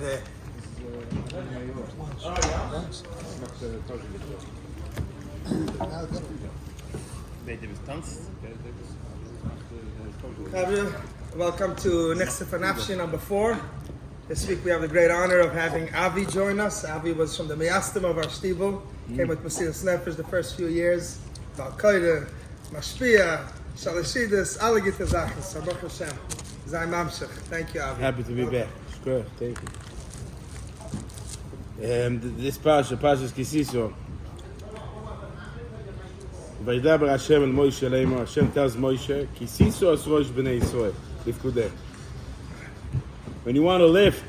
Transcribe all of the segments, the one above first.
there. Chabura, welcome to Nichsefo Nafshi number 4. This week we have the great honor of having Avi join us. Avi was from the Meyastim of our Shtibel. Came with Mesilas Nefesh the first few years. Balkoide, Mashpia, Shalashidus, Alagita Zachas, Baruch Hashem. Zay Mamshech. Thank you, Avi. Happy to be back. Sure, thank you. This Pasha is Kisiso. Vaydaber Hashem el Moshe Leimo. Hashem tells Moshe, Kisiso as Rosh Bnei Yisrael. Lifkudeh. When you want to lift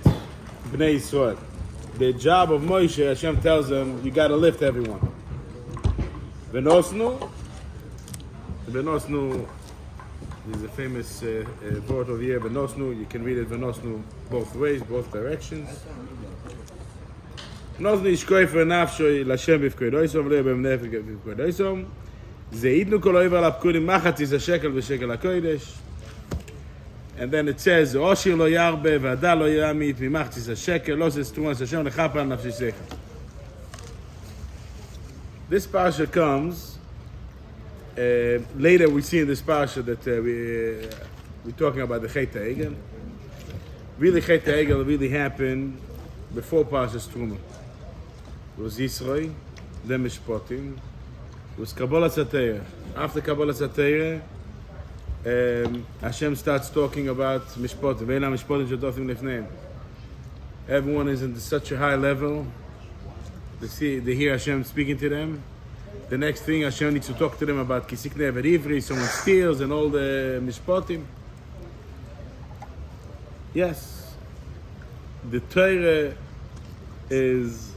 Bnei Yisrael, the job of Moshe, Hashem tells him, you got to lift everyone. Venosnu is a famous word of the year. Venosnu, you can read it Venosnu both ways, both directions. Venosnu is koifer nafshi l'Hashem b'fkoidoisom le'bem nefesh b'fkoidoisom. Zeidnu kol oiver l'apkudim machatz shekel v'shekel hakodesh. And then it says, Oshir lo yarbe v'ada lo yamit mimachtzis shekel lo says tumas Hashem lechapa nafshi secha. This parsha comes. Later we see in this parsha that we're talking about the Chet HaEgel. Really, Chet HaEgel really happened before Parshas Truma. It was Yisroi, then Mishpotim. It was Kabbalah Tzatera. After Kabbalah Tzatera, Hashem starts talking about Mishpotim. Ve'ena Mishpotim shedotim lefneim. Everyone is in such a high level. They hear Hashem speaking to them. The next thing, Hashem needs to talk to them about Kisik Never Ivri, someone steals, and all the Mishpotim. Yes, the Torah is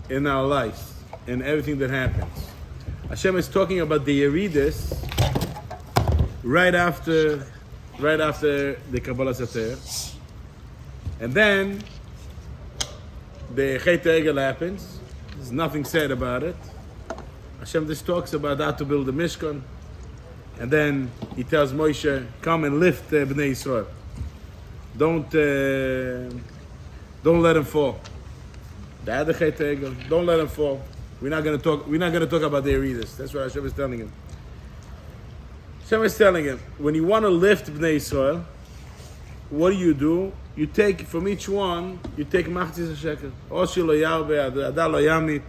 in our lives, and everything that happens. Hashem is talking about the Yeridus right after the Kabbalah Sater. And then the Chet HaEgel happens. There's nothing said about it. Hashem just talks about how to build the Mishkan, and then he tells Moshe, "Come and lift Bnei Yisrael. Don't let him fall." The other Chet HaEgel, don't let him fall. We're not going to talk about the Yeridus. That's what Hashem is telling him. Hashem is telling him, when you want to lift Bnei Yisrael, what do? You take from each one. You take machzis shekel. Oshir lo yarbe, ada lo yamit.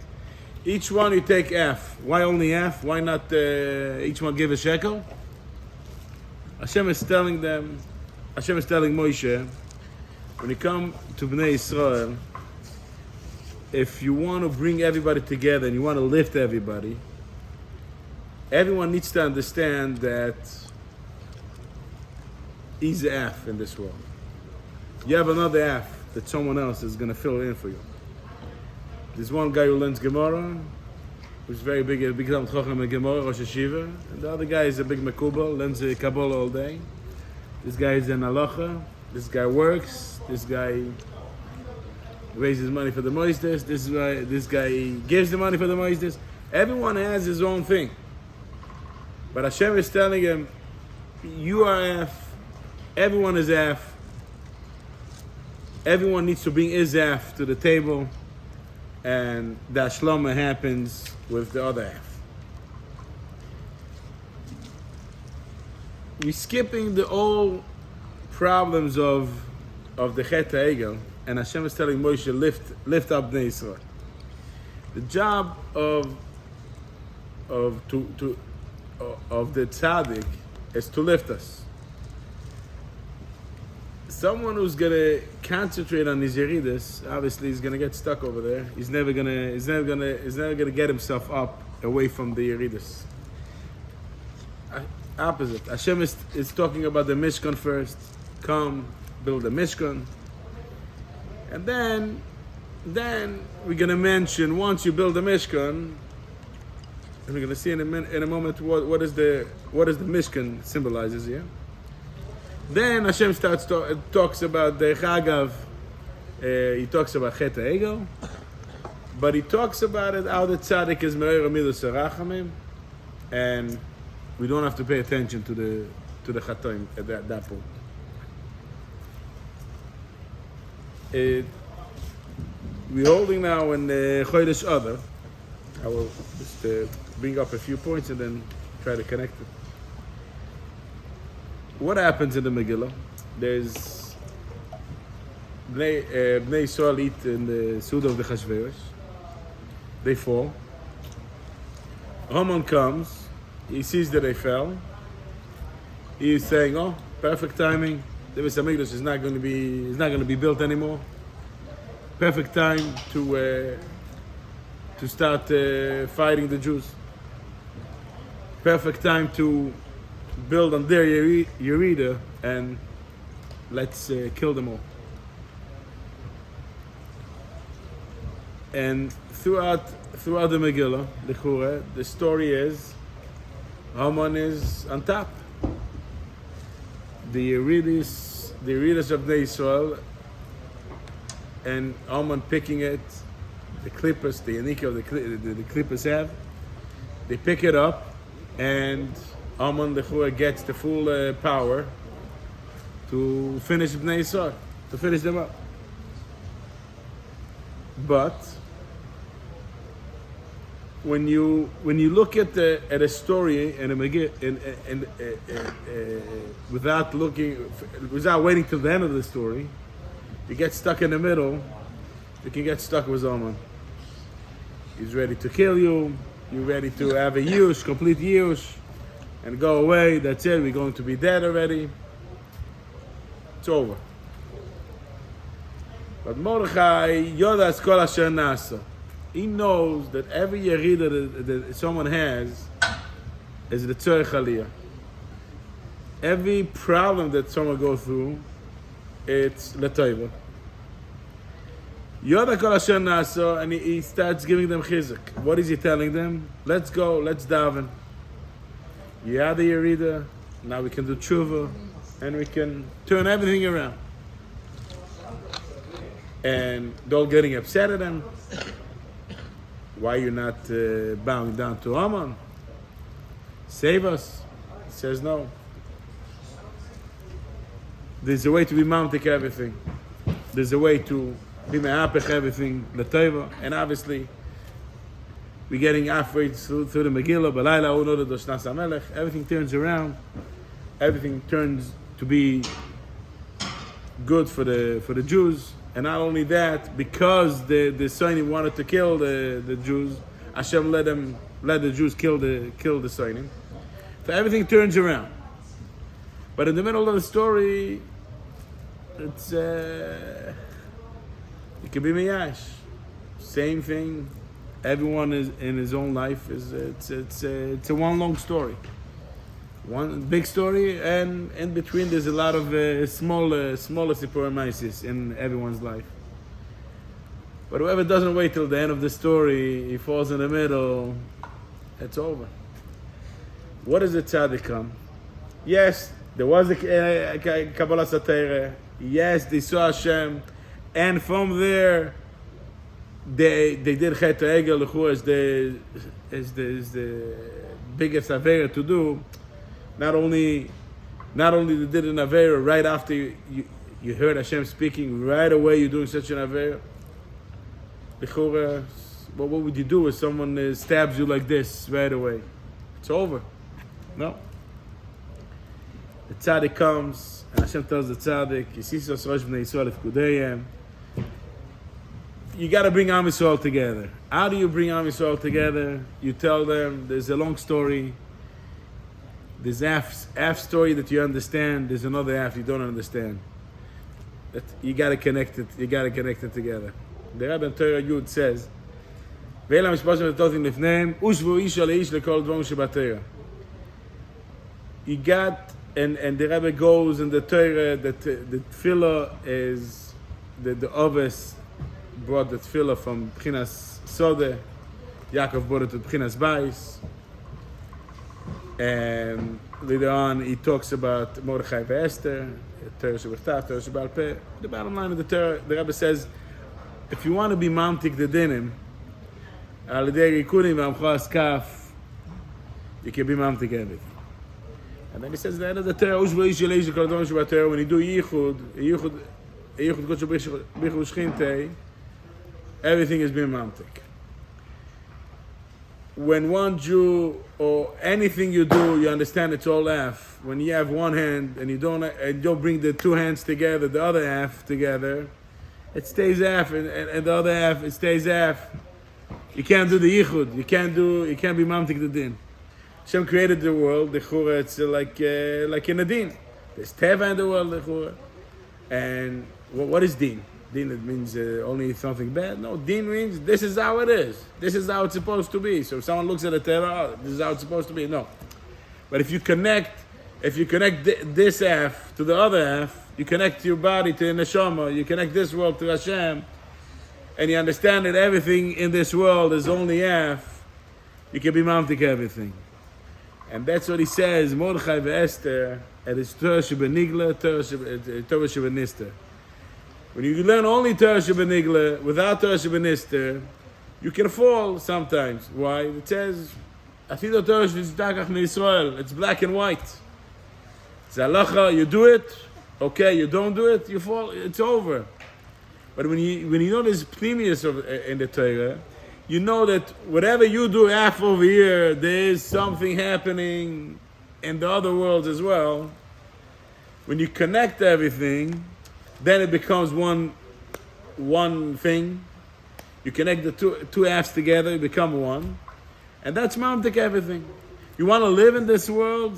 Each one you take F. Why only F? Why not each one give a shekel? Hashem is telling Moshe, when you come to Bnei Yisrael, if you want to bring everybody together and you want to lift everybody, everyone needs to understand that he's a F in this world. You have another F that someone else is going to fill in for you. There's one guy who learns Gemara, who's very big Talmid Chacham in Gemara, Rosh Hashiva, and the other guy is a big Mekubal, learns Kabbalah all day. This guy is in Halacha. This guy works. This guy raises money for the Moisdes. This guy gives the money for the Moisdes. Everyone has his own thing. But Hashem is telling him, you are F, everyone is F. Everyone needs to bring his F to the table. And the Ashlama happens with the other half. We're skipping the old problems of the Chet HaEgel, and Hashem is telling Moshe, lift up Bnei Yisrael. The job of the tzaddik is to lift us. Someone who's gonna concentrate on his yeridus, obviously, is gonna get stuck over there. He's never gonna get himself up away from the yeridus. Opposite. Hashem is talking about the Mishkan first. Come, build a Mishkan, and then we're gonna mention, once you build a Mishkan, and we're gonna see in a moment what is the Mishkan symbolizes here. Then Hashem talks about the Chagav. He talks about Chet HaEgel, but he talks about it how the tzaddik is me'or midus harachamim, and we don't have to pay attention to the chatoim at that point. we're holding now in the Chodesh Adar. I will just bring up a few points and then try to connect it. What happens in the Megillah? There's Bnei Yisrael eat in the Suda of the Chashverosh. They fall. Haman comes. He sees that they fell. He is saying, "Oh, perfect timing. The Beis Hamikdash is not going to be built anymore. Perfect time to start fighting the Jews. Perfect time to build on their Yerida and let's kill them all." And throughout the Megillah, the story is Haman is on top. The Yeridas of Bnei Yisrael, and Haman picking it, the clippers, the Yanika of the clippers have, they pick it up, and Haman gets the full power to finish Bnei Yisrael, to finish them up. But when you look at a story and without waiting till the end of the story, you get stuck in the middle. You can get stuck with Haman. He's ready to kill you. You're ready to have a yush, complete yush, and go away. That's it. We're going to be dead already. It's over. But Mordechai yodas kol asher nasa. He knows that every yerida that someone has is the tzorech aliyah. Every problem that someone goes through, it's l'tova. Yoda kol asher nasa, and he starts giving them chizuk. What is he telling them? Let's go, let's daven. You had the yerida, now we can do tshuva, and we can turn everything around. And don't getting upset at them. Why you're not bowing down to Haman? Save us. He says no. There's a way to be mounting everything. There's a way to be me'apech everything, l'teva. And obviously, we're getting halfway through the Megillah, Balayla u'noda doshnas hamelech. Everything turns around. Everything turns to be good for the Jews. And not only that, because the Sainim wanted to kill the Jews, Hashem let the Jews kill the Sainim. So everything turns around. But in the middle of the story, it's it can be miyash. Same thing. Everyone is in his own life. It's a one long story. One big story, and in between there's a lot of smaller sipurim in everyone's life. But whoever doesn't wait till the end of the story, he falls in the middle, it's over. What does the tzaddik come? Yes, there was a Kabbalah Satire. Yes, they saw Hashem, and from there they did Chet HaEgel, who is the biggest avera to do. Not only they did an avera right after you heard Hashem speaking, right away you're doing such an avera. What would you do if someone stabs you like this right away? It's over. No. The tzaddik comes, and Hashem tells the tzaddik, Yisisas rosh b'nei Yisrael ifkudeyem. You got to bring Am Yisrael together. How do you bring Am Yisrael together? You tell them, there's a long story. There's half story that you understand. There's another half you don't understand. That you got to connect it. You got to connect it together. The Rebbe in Torah Yud says, "Ve'elam mishpashim v'totim lifneim ushvu isha leish lekol dvom shebatera." You got, and the Rebbe goes in the Torah that the tefillah is the Oves brought the tefillah from B'chinas Sodeh. Yaakov brought it to B'chinas Bayis. And later on, he talks about Mordechai ve'Esther, Torah Shebechtav, Torah Sheba'al Peh. The bottom line of the Torah, the Rebbe says, if you want to be mamtik the dinim, al yedei rikudim v'amcho askaf, you can be mamtik everything. And then he says, the end of the Torah, ushvo ish yelei shekol dom when you do yichud kodesh b'chichud shchintei, everything is being mamtik. When one Jew or anything you do, you understand it's all half. When you have one hand and you don't bring the two hands together, the other half together, it stays half, and the other half it stays half. You can't do the yichud. You can't be mamtik the din. Hashem created the world. The chura, it's like in a din. There's teva in the world, the chura. And what is din? Din, it means only something bad. No, din means this is how it is. This is how it's supposed to be. So if someone looks at a teva, this is how it's supposed to be. No. But if you connect this half to the other half, you connect your body to the neshama, you connect this world to Hashem, and you understand that everything in this world is only half, you can be mamtik everything. And that's what he says, Mordechai ve'Esther, it is Torah shebenigla, Torah shebenister. When you learn only Torah shebenigla, without Torah shebenister, you can fall sometimes. Why? It says, Afido Torah shebenister Israel. It's black and white. It's halacha, you do it, okay, you don't do it, you fall, it's over. But when you know there's pnimius in the Torah, you know that whatever you do half over here, there is something happening in the other worlds as well. When you connect everything, then it becomes one thing. You connect the two halves together, you become one. And that's mamtik everything. You want to live in this world,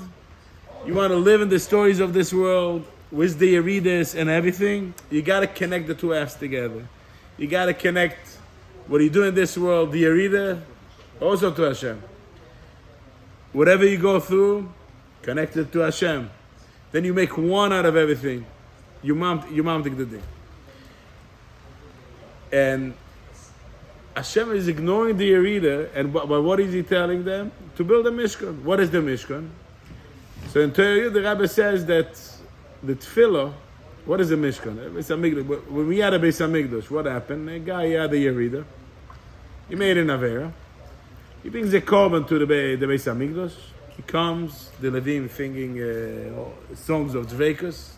you want to live in the stories of this world, with the Yeridas and everything, you got to connect the two halves together. You got to connect what you do in this world, the Yerida, also to Hashem. Whatever you go through, connect it to Hashem. Then you make one out of everything. You mamtik the day. And Hashem is ignoring the Yerida, and by what is he telling them? To build a Mishkan. What is the Mishkan? So in Torah, the Rabbi says that the tefillah, what is the Mishkan? When we had a Beis Hamikdash, what happened? A guy had a Yerida. He made an Avera. He brings a korban to the Beis Hamikdash. He comes, the Levim singing songs of Dveikus.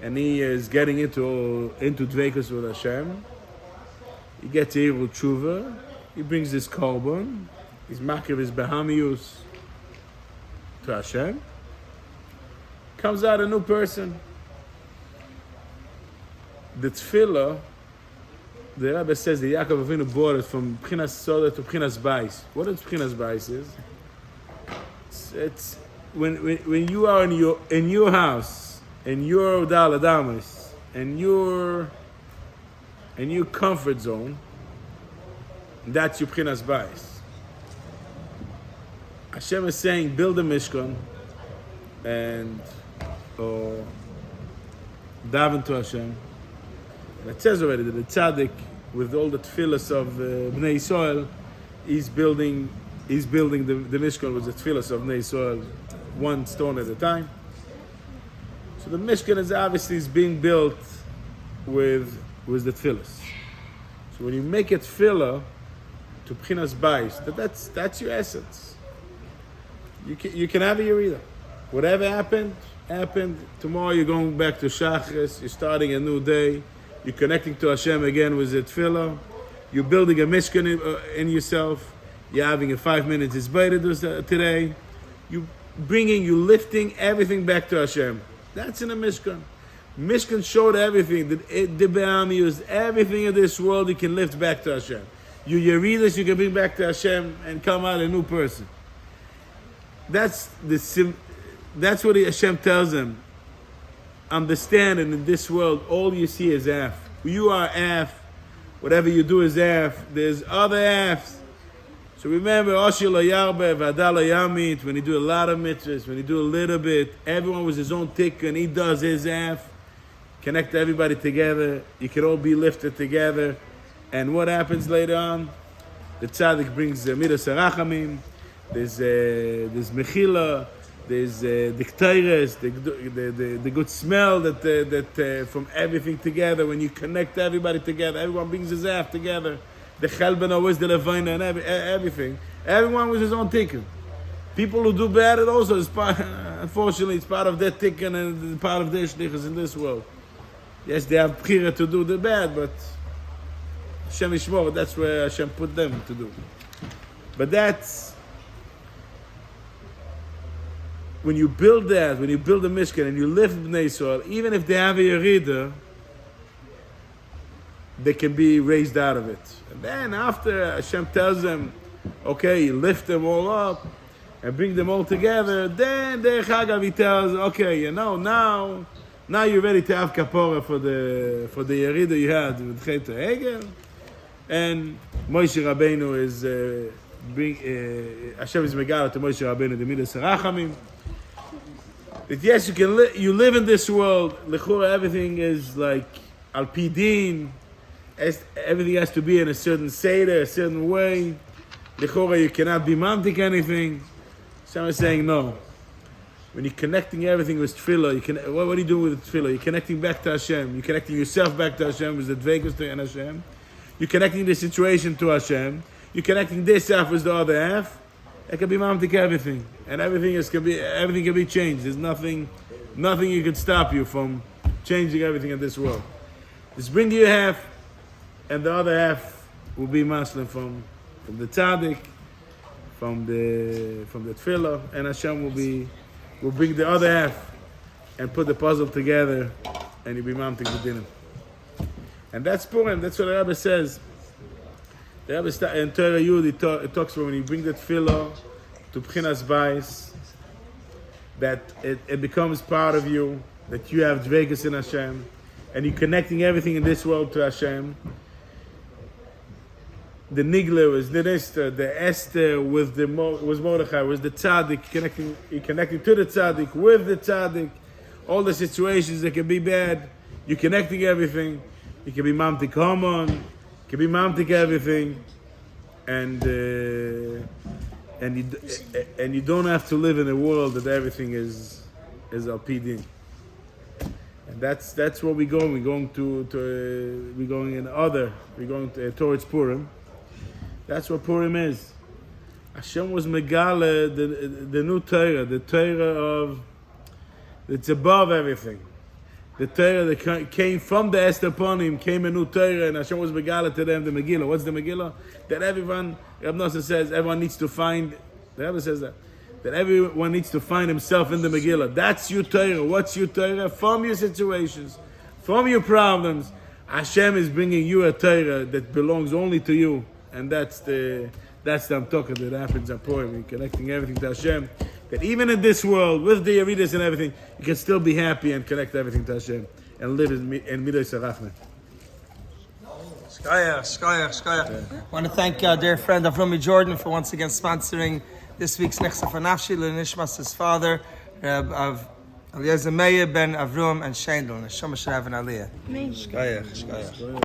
And he is getting into Dveikus with Hashem. He gets Eirul Tshuva. He brings this korban. He's makiv his Behamius to Hashem. Comes out a new person. The tefillah, the Rebbe says that Yaakov Avinu brought it from B'chinas Soda to B'chinas Bais. What is B'chinas Bais is? It's when you are in your house, in your Dal Adamis, in your comfort zone, that's your B'chinas Bais. Hashem is saying, build a Mishkan, and daven to Hashem. And it says already that the tzaddik, with all the tefillas of Bnei Yisrael, he's building the Mishkan with the tefillas of Bnei Yisrael, one stone at a time. So the Mishkan is being built with the tefillas. So when you make a tefillah to B'chinas Bais, that's your essence. You can have a Yerida. Whatever happened. Tomorrow you're going back to Shachris. You're starting a new day. You're connecting to Hashem again with the tefillah. You're building a mishkan in yourself. You're having a 5 minutes isbayda today. You lifting everything back to Hashem. That's in a mishkan. Mishkan showed everything that the Be'am used everything in this world. You can lift back to Hashem. You Yeridas, you can bring back to Hashem and come out a new person. That's what Hashem tells them. Understand, and in this world, all you see is half. You are half. Whatever you do is half. There's other halves. So remember, Oshir lo yarbe, v'adal lo yamit, when you do a lot of mitzvahs, when you do a little bit, everyone with his own tikkun, he does his half. Connect everybody together. You can all be lifted together. And what happens later on? The tzaddik brings midas harachamim. There's mechila. There's the k'tayres, the good smell that from everything together. When you connect everybody together, everyone brings his half together. The chelben always the levina and everything. Everyone with his own tikkun. People who do bad, it also is part. Unfortunately, it's part of their tikkun and part of their shlichus in this world. Yes, they have b'chira to do the bad, but Hashem Yishmor, that's where Hashem put them to do. But that's, when you build that, when you build a Mishkan and you live in Bnei Yisrael, even if they have a Yerida, they can be raised out of it. And then after Hashem tells them, okay, you lift them all up and bring them all together, then Derech Hagav he tells, okay, now you're ready to have kapora for the Yerida you had with Chet Hegel. And Moshe Rabbeinu is Hashem is Megala to Moshe Rabbeinu the Midas Harachamim. That yes, you live in this world. Lechura, everything is like al pi din. Everything has to be in a certain seder, a certain way. Lechura, you cannot be mamtik anything. Some is saying no. When you're connecting everything with tefillah, what are you doing with tefillah? You're connecting back to Hashem. You're connecting yourself back to Hashem with the dveikus to Hashem. You're connecting the situation to Hashem. You're connecting this half with the other half. It can be mamtik everything, and everything can be changed. There's nothing you can stop you from changing everything in this world. Just bring you half, and the other half will be Muslim from the tzaddik, from the tefillah, and Hashem will bring the other half and put the puzzle together, and you'll be mamtik the dinner. And that's Purim. That's what the Rebbe says. The Rebbe in Torah Yud, it talks about when you bring the tefillah to Bchinas Bayis, that it becomes part of you, that you have dveikus in Hashem, and you're connecting everything in this world to Hashem. The Nigla is the Esther, the Esther with Mordechai, was the tzaddik, you're connecting to the tzaddik, with the tzaddik, all the situations that can be bad, you're connecting everything. You can be mamtik Haman, you can be mamtik everything, and you don't have to live in a world that everything is al pi din. And that's where we're going. We're going towards Purim. That's what Purim is. Hashem was megala the new Torah, the Torah of it's above everything. The Torah that came from the Esther Ponim came a new Torah, and Hashem was megala to them the Megillah. What's the Megillah? That everyone, Reb Nosson says, everyone needs to find. The Rebbe says that everyone needs to find himself in the Megillah. That's your Torah. What's your Torah? From your situations, from your problems, Hashem is bringing you a Torah that belongs only to you, and that's the Amtokah that happens at Purim. You're connecting everything to Hashem. That even in this world, with the Yeridus and everything, you can still be happy and connect everything to Hashem and live in Midas Harachman. Shkayach. I want to thank our dear friend Avrami Jordan for once again sponsoring this week's Nichsefo Nafshi L'Nishmas his father, of Eliezer Meir ben Avrum and Shendel. Neshama should have an aliyah. Shkayach.